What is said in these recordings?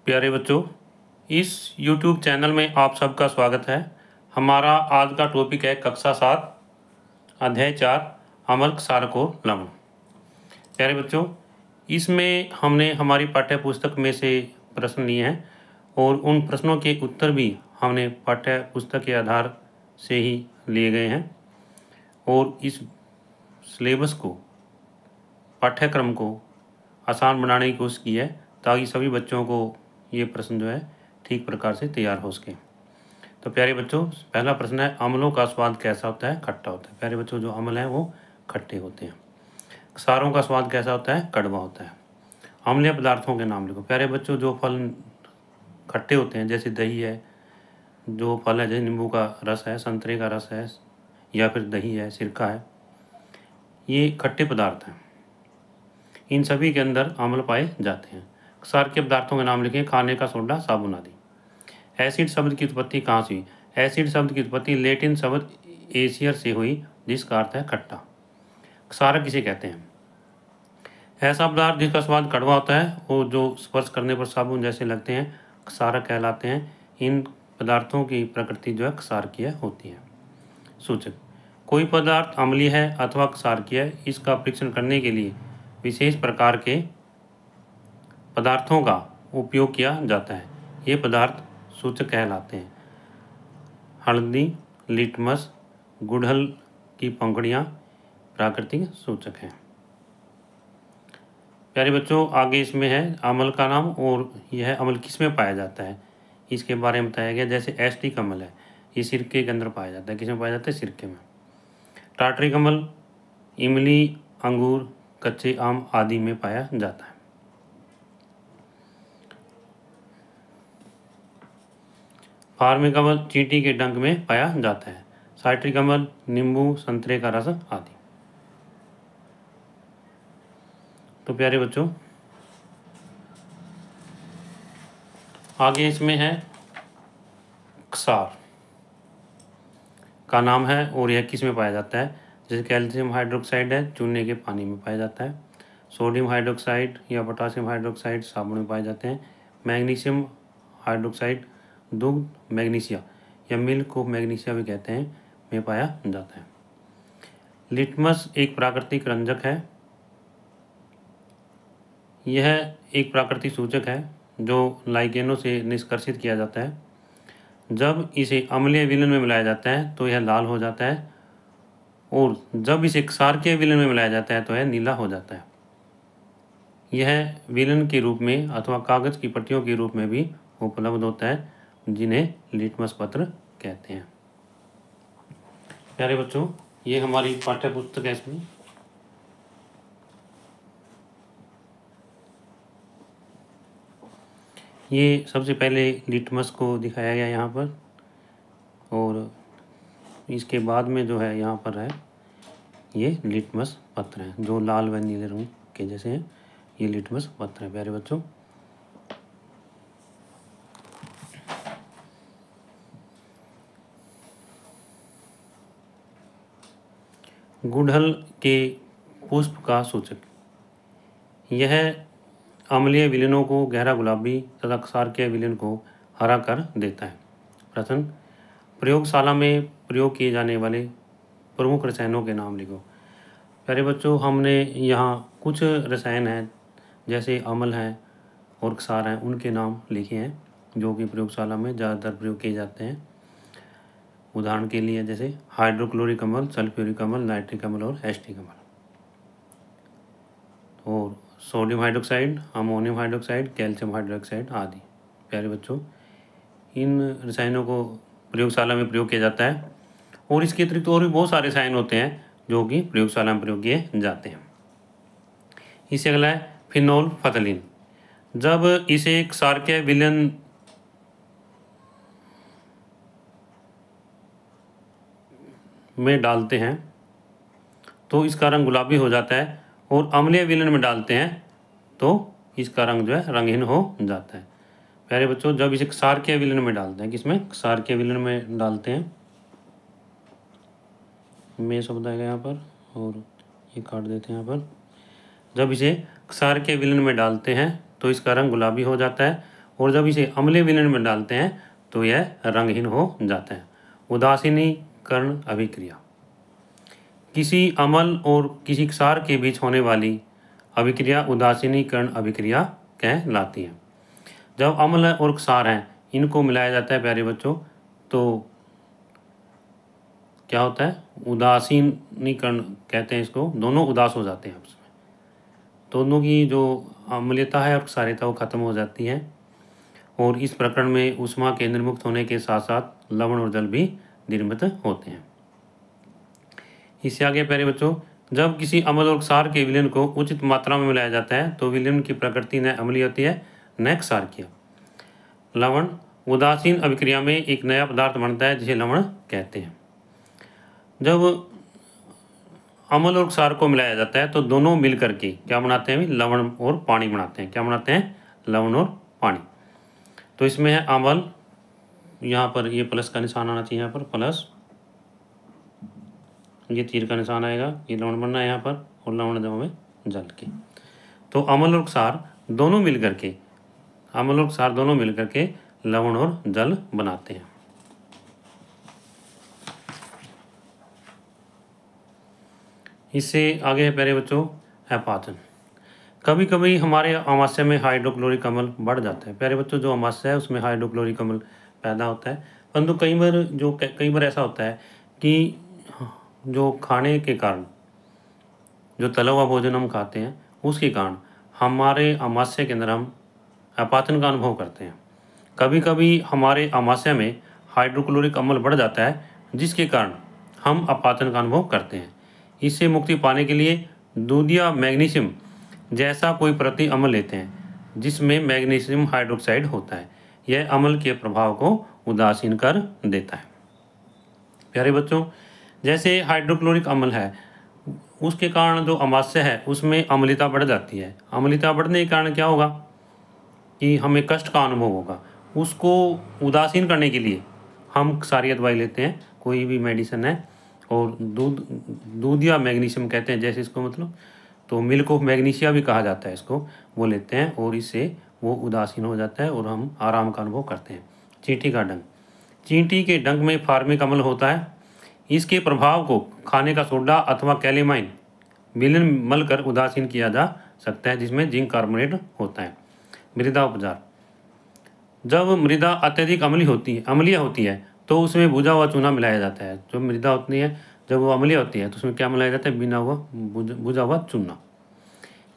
प्यारे बच्चों, इस YouTube चैनल में आप सबका स्वागत है। हमारा आज का टॉपिक है कक्षा 7 अध्याय 4 अमल क्षारको लवण। प्यारे बच्चों, इसमें हमने हमारी पाठ्य पुस्तक में से प्रश्न लिए हैं और उन प्रश्नों के उत्तर भी हमने पाठ्य पुस्तक के आधार से ही लिए गए हैं और इस सिलेबस को, पाठ्यक्रम को आसान बनाने की कोशिश की है ताकि सभी बच्चों को ये प्रश्न जो है ठीक प्रकार से तैयार हो सके। तो प्यारे बच्चों, पहला प्रश्न है, अम्लों का स्वाद कैसा होता है? खट्टा होता है। प्यारे बच्चों, जो अम्ल हैं वो खट्टे होते हैं। क्षारों का स्वाद कैसा होता है? कड़वा होता है। अम्लीय पदार्थों के नाम लिखो। प्यारे बच्चों, जो फल खट्टे होते हैं जैसे दही है, जो फल है जैसे नींबू का रस है, संतरे का रस है या फिर दही है, सिरका है, ये खट्टे पदार्थ हैं। इन सभी के अंदर अम्ल पाए जाते हैं। क्षार के पदार्थों के नाम लिखें। खाने का सोडा, साबुन आदि। एसिड शब्द की उत्पत्ति कहाँ से हुई? एसिड शब्द की उत्पत्ति लैटिन शब्द एसियर से हुई जिसका अर्थ है खट्टा। क्षारक किसे कहते हैं? ऐसा पदार्थ जिसका स्वाद कड़वा होता है और जो स्पर्श करने पर साबुन जैसे लगते हैं क्षारक कहलाते हैं। इन पदार्थों की प्रकृति जो है क्षारकीय होती है। सूचक, कोई पदार्थ अम्लीय है अथवा क्षारकीय है, इसका परीक्षण करने के लिए विशेष प्रकार के पदार्थों का उपयोग किया जाता है। ये पदार्थ सूचक कहलाते हैं। हल्दी, लिटमस, गुड़हल की पंखुड़ियाँ प्राकृतिक सूचक हैं। प्यारे बच्चों, आगे इसमें है अम्ल का नाम और यह अम्ल किस में पाया जाता है इसके बारे में बताया गया। जैसे एस्टिक अम्ल है, ये सिरके के अंदर पाया जाता है। किस में पाया जाता है? सिरके में। टार्टरिक अम्ल इमली, अंगूर, कच्चे आम आदि में पाया जाता है। फार्मिक अम्ल चींटी के डंक में पाया जाता है। साइट्रिक अम्ल नींबू, संतरे का रस आदि। तो प्यारे बच्चों, आगे इसमें है क्षार का नाम है और यह किस में पाया जाता है। जैसे कैल्शियम हाइड्रोक्साइड है, चूने के पानी में पाया जाता है। सोडियम हाइड्रोक्साइड या पोटासियम हाइड्रोक्साइड साबुन में पाए जाते हैं। मैग्नीशियम हाइड्रोक्साइड दुग्ध, मैग्नीशिया या मिल्क को मैग्नीशिया भी कहते हैं, में पाया जाता है। लिटमस एक प्राकृतिक रंजक है। यह एक प्राकृतिक सूचक है जो लाइकेनों से निष्कर्षित किया जाता है। जब इसे अम्लीय विलयन में मिलाया जाता है तो यह लाल हो जाता है और जब इसे क्षारकीय विलयन में मिलाया जाता है तो यह नीला हो जाता है। यह विलयन के रूप में अथवा कागज की पट्टियों के रूप में भी उपलब्ध होता है, जिन्हें लिटमस पत्र कहते हैं। प्यारे बच्चों, ये हमारी पाठ्य पुस्तक है। इसमें ये सबसे पहले लिटमस को दिखाया गया यहाँ पर और इसके बाद में जो है यहाँ पर है ये लिटमस पत्र है जो लाल व नीले रंग के जैसे हैं। ये लिटमस पत्र है। प्यारे बच्चों, गुड़हल के पुष्प का सूचक। यह अम्लीय विलयनों को गहरा गुलाबी तथा क्षारकीय विलयन को हरा कर देता है। प्रश्न, प्रयोगशाला में प्रयोग किए जाने वाले प्रमुख रसायनों के नाम लिखो। प्यारे बच्चों, हमने यहाँ कुछ रसायन हैं जैसे अम्ल हैं और क्षार हैं, उनके नाम लिखे हैं जो कि प्रयोगशाला में ज़्यादातर प्रयोग किए जाते हैं। उदाहरण के लिए जैसे हाइड्रोक्लोरिक अम्ल, सल्फ्यूरिक अम्ल, नाइट्रिक अम्ल और एस्टिक अम्ल। और sodium hydroxide, ammonium hydroxide, calcium hydroxide आदि। प्यारे बच्चों, इन रसायनों को प्रयोगशाला में प्रयोग किया जाता है और इसके अतिरिक्त और भी बहुत सारे रसायन होते हैं जो कि प्रयोगशाला में प्रयोग किए जाते हैं। इससे अगला है फिनोल फथलीन। जब इसे क्षारकीय विलयन में डालते हैं तो इसका रंग गुलाबी हो जाता है और अम्लीय विलयन में डालते हैं तो इसका रंग जो है रंगहीन हो जाता है। प्यारे बच्चों, जब इसे क्षारकीय विलयन में डालते हैं, किसमें? क्षारकीय विलयन में डालते हैं, में शब्द आएगा यहाँ पर और ये काट देते हैं यहाँ पर। जब इसे क्षारकीय विलयन में डालते हैं तो इसका रंग गुलाबी हो जाता है और जब इसे अम्लीय विलयन में डालते हैं तो यह रंगहीन हो जाता है। उदासीनीकरण अभिक्रिया। किसी अम्ल और किसी क्षार के बीच होने वाली अभिक्रिया उदासीनीकरण अभिक्रिया कहलाती है। जब अम्ल और क्षार हैं इनको मिलाया जाता है प्यारे बच्चों, तो क्या होता है, उदासीनीकरण कहते हैं इसको। दोनों उदास हो जाते हैं आपस में, दोनों की जो अम्लीयता है और क्षारीयता वो खत्म हो जाती है। और इस प्रकरण में ऊष्मा के निर्मुक्त होने के साथ साथ लवण और जल भी निर्मित होते हैं। इससे आगे प्यारे बच्चों, जब किसी अम्ल और क्षार के विलयन को उचित मात्रा में मिलाया जाता है तो विलयन की प्रकृति न अम्लीय होती है न क्षारकीय। लवण उदासीन अभिक्रिया में एक नया पदार्थ बनता है जिसे लवण कहते हैं। जब अम्ल और क्षार को मिलाया जाता है तो दोनों मिल करके क्या बनाते हैं, लवण और पानी बनाते हैं। क्या बनाते हैं, लवण और पानी। तो इसमें है अम्ल, यहाँ पर ये प्लस का निशान आना चाहिए, यहाँ पर प्लस, ये तीर का निशान आएगा, ये लवण बनना है यहाँ पर, और लवण जब हमें जल के। तो अम्ल और क्षार दोनों मिल करके, अम्ल और क्षार दोनों मिल करके लवण और जल बनाते हैं। इससे आगे है प्यारे बच्चों अपाचन। कभी कभी हमारे अमाशय में हाइड्रोक्लोरिक अम्ल बढ़ जाता है। प्यारे बच्चों, जो अमाशय है उसमें हाइड्रोक्लोरिक अम्ल पैदा होता है, परंतु कई बार ऐसा होता है कि जो खाने के कारण, जो तला हुआ भोजन हम खाते हैं उसके कारण हमारे अमाशय के अंदर हम अपाचन का अनुभव करते हैं। कभी कभी हमारे अमाशय में हाइड्रोक्लोरिक अम्ल बढ़ जाता है जिसके कारण हम अपाचन का अनुभव करते हैं। इससे मुक्ति पाने के लिए दूध या मैग्नीशियम जैसा कोई प्रति अम्ल लेते हैं जिसमें मैग्नीशियम हाइड्रोक्साइड होता है। यह अम्ल के प्रभाव को उदासीन कर देता है। प्यारे बच्चों, जैसे हाइड्रोक्लोरिक अम्ल है उसके कारण जो अमाशय है उसमें अम्लता बढ़ जाती है। अम्लता बढ़ने के कारण क्या होगा कि हमें कष्ट का अनुभव होगा। उसको उदासीन करने के लिए हम क्षारीय दवाई लेते हैं, कोई भी मेडिसिन है, और दूध या मैग्नीशियम कहते हैं जैसे इसको, मतलब तो मिल्क ऑफ मैग्नीशिया भी कहा जाता है इसको, वो लेते हैं और इससे वो उदासीन हो जाता है और हम आराम का अनुभव करते हैं। चींटी का डंक। चींटी के डंक में फार्मिक अम्ल होता है। इसके प्रभाव को खाने का सोडा अथवा कैलेमाइन विलयन मल कर उदासीन किया जा सकता है जिसमें जिंक कार्बोनेट होता है। मृदा उपचार। जब मृदा अत्यधिक अम्लीय होती है तो उसमें भुजा हुआ चूना मिलाया जाता है। जो मृदा होती है जब वो अम्लीय होती है तो उसमें क्या मिलाया जाता है, भुजा हुआ चूना।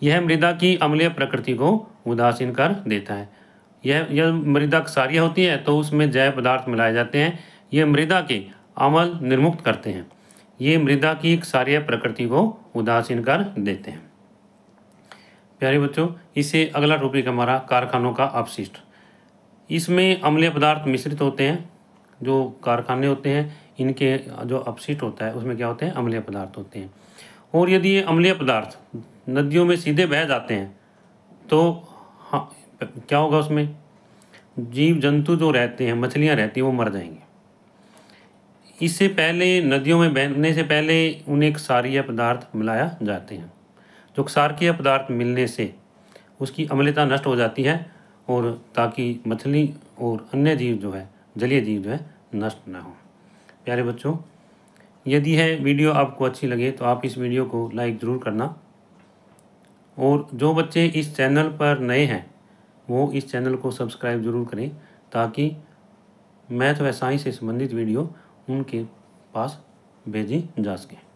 यह मृदा की अम्लीय प्रकृति को उदासीन कर देता है। यह मृदा क्षारीय होती है तो उसमें जैव पदार्थ मिलाए जाते हैं। यह मृदा के अम्ल निर्मुक्त करते हैं। ये मृदा की क्षारीय प्रकृति को उदासीन कर देते हैं। प्यारे बच्चों, इससे अगला टॉपिक हमारा कारखानों का अपशिष्ट। इसमें अम्लीय पदार्थ मिश्रित होते हैं। जो कारखाने होते हैं इनके जो अपशिष्ट होता है उसमें क्या होते हैं, अम्लीय पदार्थ होते हैं। और यदि ये अम्लीय पदार्थ नदियों में सीधे बह जाते हैं तो हाँ, क्या होगा, उसमें जीव जंतु जो रहते हैं, मछलियाँ रहती हैं, वो मर जाएंगे। इससे पहले नदियों में बहने से पहले उन्हें क्षारीय पदार्थ मिलाया जाते हैं। जो क्षारकीय पदार्थ मिलने से उसकी अम्लता नष्ट हो जाती है और ताकि मछली और अन्य जीव जो है, जलीय जीव जो है, नष्ट ना हो। प्यारे बच्चों, यदि यह वीडियो आपको अच्छी लगे तो आप इस वीडियो को लाइक ज़रूर करना। और जो बच्चे इस चैनल पर नए हैं वो इस चैनल को सब्सक्राइब ज़रूर करें ताकि मैथ व साइंस से संबंधित वीडियो उनके पास भेजी जा सके।